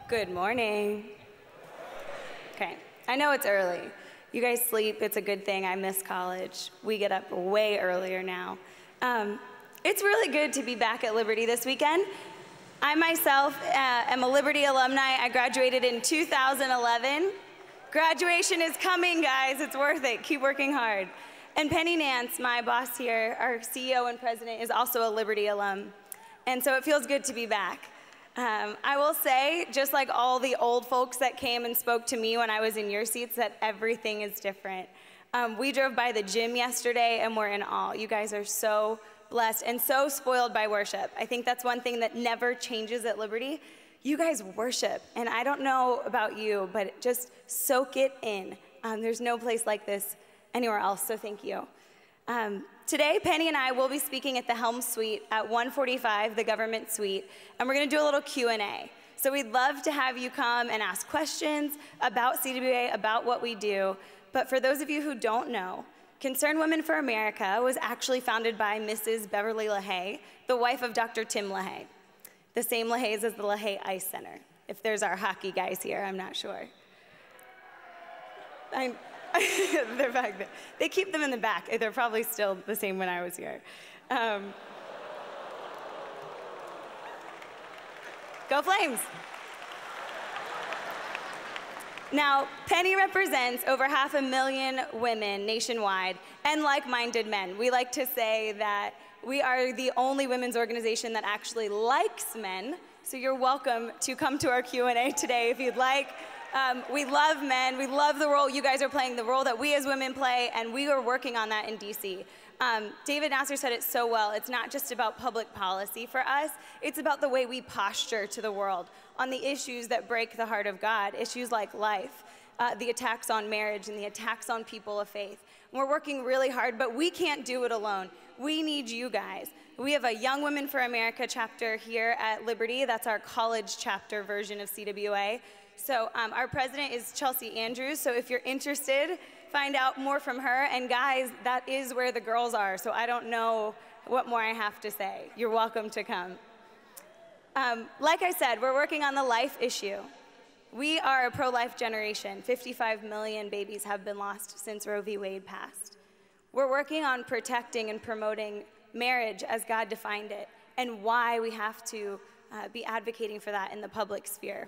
Good morning. Okay, I know it's early. You guys sleep, it's a good thing. I miss college. We get up way earlier now. It's really good to be back at Liberty this weekend. I myself am a Liberty alumni. I graduated in 2011. Graduation is coming, guys. It's worth it. Keep working hard. And Penny Nance, my boss here, our CEO and president, is also a Liberty alum. And so it feels good to be back. I will say, just like all the old folks that came and spoke to me when I was in your seats, that everything is different. We drove by the gym yesterday and we're in awe. You guys are so blessed and so spoiled by worship. I think that's one thing that never changes at Liberty. You guys worship, and I don't know about you, but just soak it in. There's no place like this anywhere else, so thank you. Today, Penny and I will be speaking at the Helm Suite at 145, the government suite, and we're gonna do a little Q&A. So we'd love to have you come and ask questions about CWA, about what we do. But for those of you who don't know, Concerned Women for America was actually founded by Mrs. Beverly LaHaye, the wife of Dr. Tim LaHaye. The same LaHaye's as the LaHaye Ice Center. If there's our hockey guys here, I'm not sure. They're back there. They keep them in the back. They're probably still the same when I was here. Go Flames! Now, Penny represents over 500,000 women nationwide and like-minded men. We like to say that we are the only women's organization that actually likes men, so you're welcome to come to our Q&A today if you'd like. We love men, we love the role you guys are playing, the role that we as women play, and we are working on that in DC. David Nasser said it so well, it's not just about public policy for us, it's about the way we posture to the world on the issues that break the heart of God, issues like life, the attacks on marriage and the attacks on people of faith. And we're working really hard, but we can't do it alone. We need you guys. We have a Young Women for America chapter here at Liberty. That's our college chapter version of CWA. So our president is Chelsea Andrews, so if you're interested, find out more from her. And guys, that is where the girls are, so I don't know what more I have to say. You're welcome to come. Like I said, we're working on the life issue. We are a pro-life generation. 55 million babies have been lost since Roe v. Wade passed. We're working on protecting and promoting marriage as God defined it, and why we have to be advocating for that in the public sphere.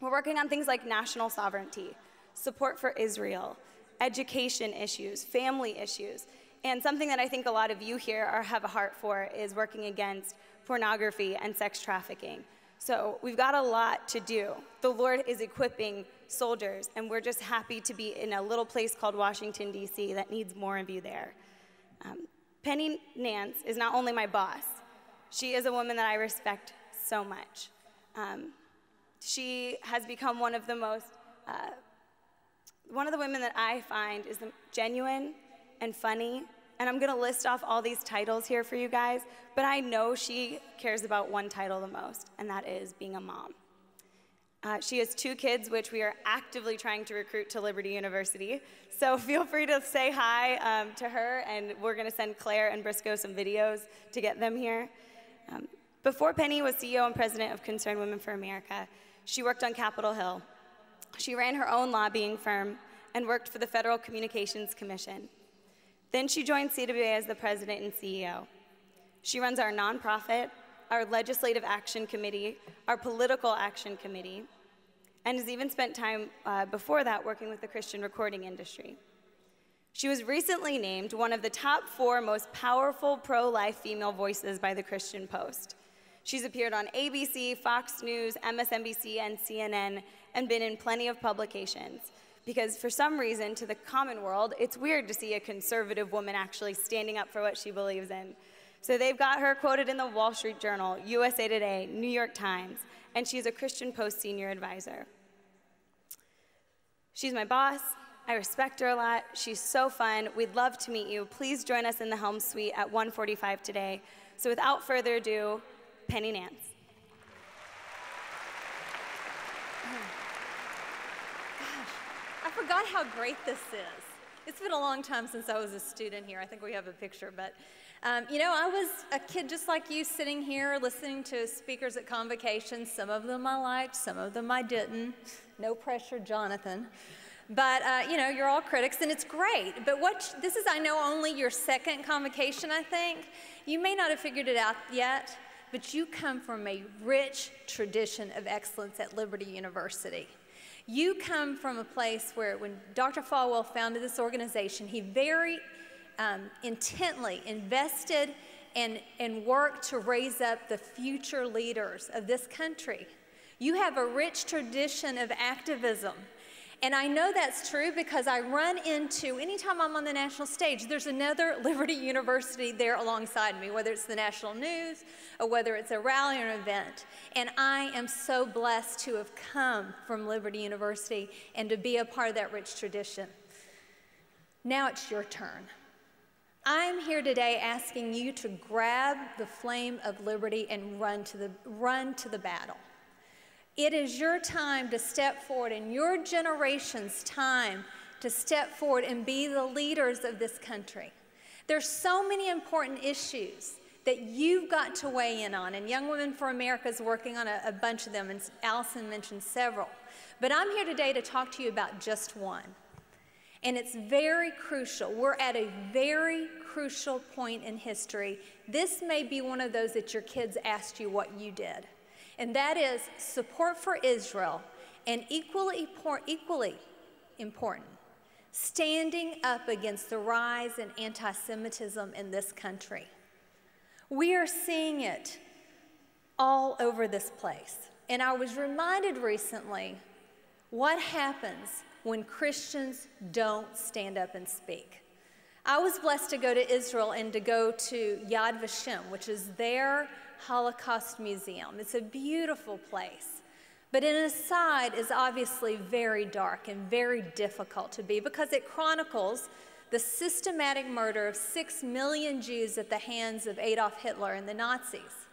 We're working on things like national sovereignty, support for Israel, education issues, family issues, and something that I think a lot of you here have a heart for is working against pornography and sex trafficking. So we've got a lot to do. The Lord is equipping soldiers, and we're just happy to be in a little place called Washington, D.C. that needs more of you there. Penny Nance is not only my boss, she is a woman that I respect so much. She has become one of the women that I find is genuine and funny. And I'm gonna list off all these titles here for you guys, but I know she cares about one title the most, and that is being a mom. She has 2 kids, which we are actively trying to recruit to Liberty University. So feel free to say hi to her, and we're gonna send Claire and Briscoe some videos to get them here. Before Penny was CEO and president of Concerned Women for America, she worked on Capitol Hill. She ran her own lobbying firm and worked for the Federal Communications Commission. Then she joined CWA as the president and CEO. She runs our nonprofit, our legislative action committee, our political action committee, and has even spent time before that working with the Christian recording industry. She was recently named one of the top 4 most powerful pro-life female voices by the Christian Post. She's appeared on ABC, Fox News, MSNBC, and CNN, and been in plenty of publications. Because for some reason, to the common world, it's weird to see a conservative woman actually standing up for what she believes in. So they've got her quoted in the Wall Street Journal, USA Today, New York Times, and she's a Christian Post senior advisor. She's my boss. I respect her a lot. She's so fun. We'd love to meet you. Please join us in the Helm Suite at 145 today. So without further ado, Penny Nance. I forgot how great this is. It's been a long time since I was a student here. I think we have a picture, but You know, I was a kid just like you, sitting here listening to speakers at Convocation. Some of them I liked, some of them I didn't. No pressure, Jonathan. But, you know, you're all critics, and it's great. But this is, I know, only your second Convocation, I think. You may not have figured it out yet, but you come from a rich tradition of excellence at Liberty University. You come from a place where when Dr. Falwell founded this organization, he very intently invested and worked to raise up the future leaders of this country. You have a rich tradition of activism. And I know that's true because I run into, anytime I'm on the national stage, there's another Liberty University there alongside me, whether it's the national news or whether it's a rally or an event. And I am so blessed to have come from Liberty University and to be a part of that rich tradition. Now it's your turn. I'm here today asking you to grab the flame of liberty and run to the battle. It is your time to step forward, and your generation's time to step forward and be the leaders of this country. There's so many important issues that you've got to weigh in on, and Young Women for America is working on a bunch of them, and Alison mentioned several. But I'm here today to talk to you about just one. And it's very crucial. We're at a very crucial point in history. This may be one of those that your kids asked you what you did. And that is support for Israel, and equally important, standing up against the rise in anti-Semitism in this country. We are seeing it all over this place. And I was reminded recently what happens when Christians don't stand up and speak. I was blessed to go to Israel and to go to Yad Vashem, which is their Holocaust Museum. It's a beautiful place. But an aside is obviously very dark and very difficult to be because it chronicles the systematic murder of 6 million Jews at the hands of Adolf Hitler and the Nazis.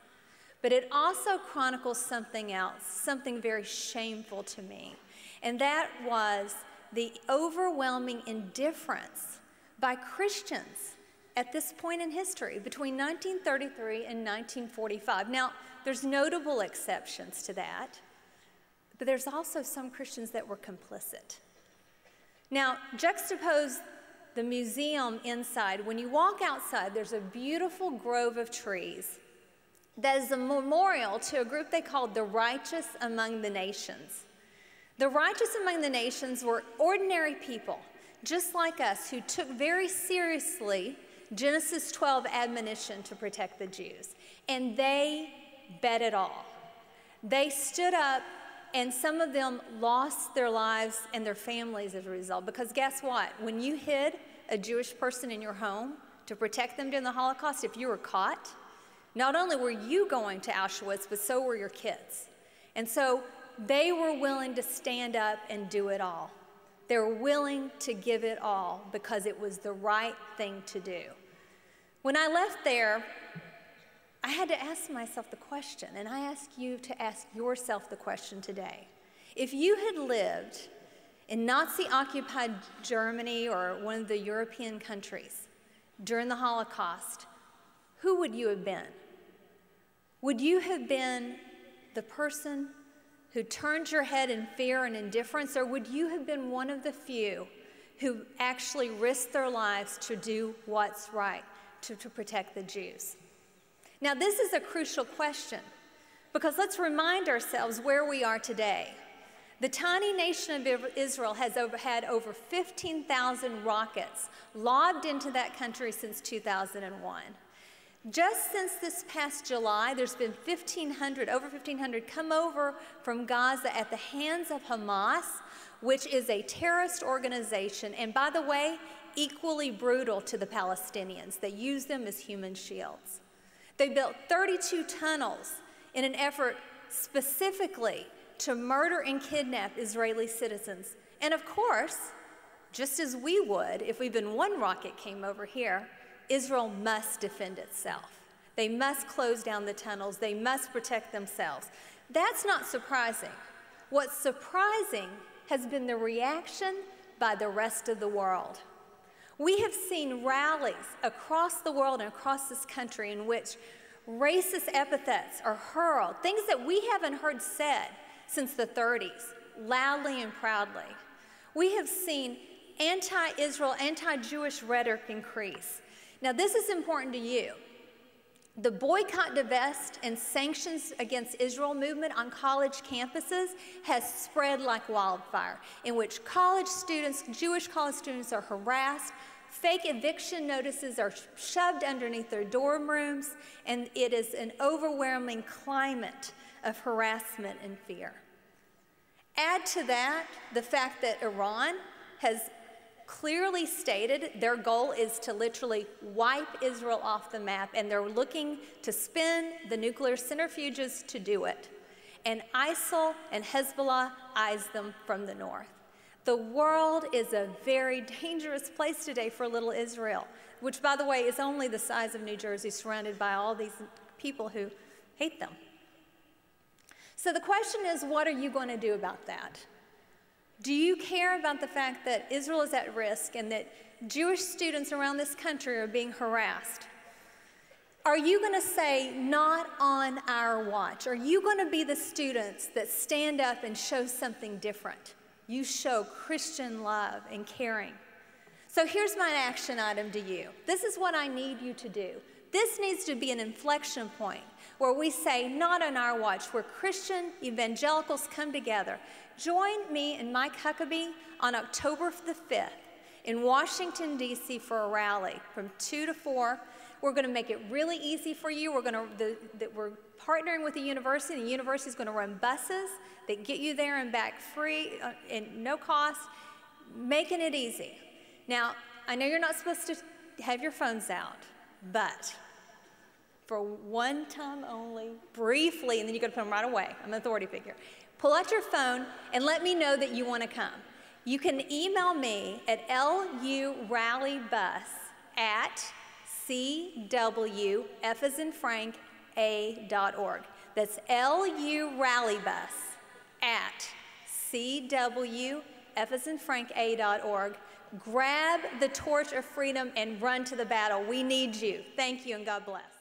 But it also chronicles something else, something very shameful to me. And that was the overwhelming indifference by Christians at this point in history, between 1933 and 1945. Now, there's notable exceptions to that, but there's also some Christians that were complicit. Now, juxtapose the museum inside. When you walk outside, there's a beautiful grove of trees that is a memorial to a group they called the Righteous Among the Nations. The righteous among the nations were ordinary people, just like us, who took very seriously Genesis 12 admonition to protect the Jews. And they bet it all. They stood up, and some of them lost their lives and their families as a result. Because guess what? When you hid a Jewish person in your home to protect them during the Holocaust, if you were caught, not only were you going to Auschwitz, but so were your kids. And so they were willing to stand up and do it all. They were willing to give it all because it was the right thing to do. When I left there, I had to ask myself the question, and I ask you to ask yourself the question today. If you had lived in Nazi-occupied Germany or one of the European countries during the Holocaust, who would you have been? Would you have been the person who turned your head in fear and indifference, or would you have been one of the few who actually risked their lives to do what's right, to protect the Jews? Now, this is a crucial question, because let's remind ourselves where we are today. The tiny nation of Israel has had over 15,000 rockets lobbed into that country since 2001. Just since this past July, there's been over 1,500 come over from Gaza at the hands of Hamas, which is a terrorist organization, and by the way, equally brutal to the Palestinians. They use them as human shields. They built 32 tunnels in an effort specifically to murder and kidnap Israeli citizens. And of course, just as we would if even one rocket came over here, Israel must defend itself. They must close down the tunnels. They must protect themselves. That's not surprising. What's surprising has been the reaction by the rest of the world. We have seen rallies across the world and across this country in which racist epithets are hurled, things that we haven't heard said since the 30s, loudly and proudly. We have seen anti-Israel, anti-Jewish rhetoric increase. Now, this is important to you. The boycott, divest, and sanctions against Israel movement on college campuses has spread like wildfire, in which college students, Jewish college students, are harassed. Fake eviction notices are shoved underneath their dorm rooms, and it is an overwhelming climate of harassment and fear. Add to that the fact that Iran has clearly stated their goal is to literally wipe Israel off the map, and they're looking to spin the nuclear centrifuges to do it. And ISIL and Hezbollah eyes them from the north. The world is a very dangerous place today for little Israel, which, by the way, is only the size of New Jersey, surrounded by all these people who hate them. So the question is, what are you going to do about that? Do you care about the fact that Israel is at risk and that Jewish students around this country are being harassed? Are you going to say, not on our watch? Are you going to be the students that stand up and show something different? You show Christian love and caring. So here's my action item to you. This is what I need you to do. This needs to be an inflection point where we say, not on our watch, where Christian evangelicals come together. Join me and Mike Huckabee on October the 5th in Washington, D.C. for a rally from 2 to 4. We're going to make it really easy for you. We're partnering with the university. The university is going to run buses that get you there and back free and no cost, making it easy. Now, I know you're not supposed to have your phones out, but for one time only, briefly, and then you got to put them right away. I'm an authority figure. Pull out your phone and let me know that you want to come. You can email me at lurallybus@cwfasInFrankA.org. That's lurallybus@cwfasInFrankA.org. Grab the torch of freedom and run to the battle. We need you. Thank you and God bless.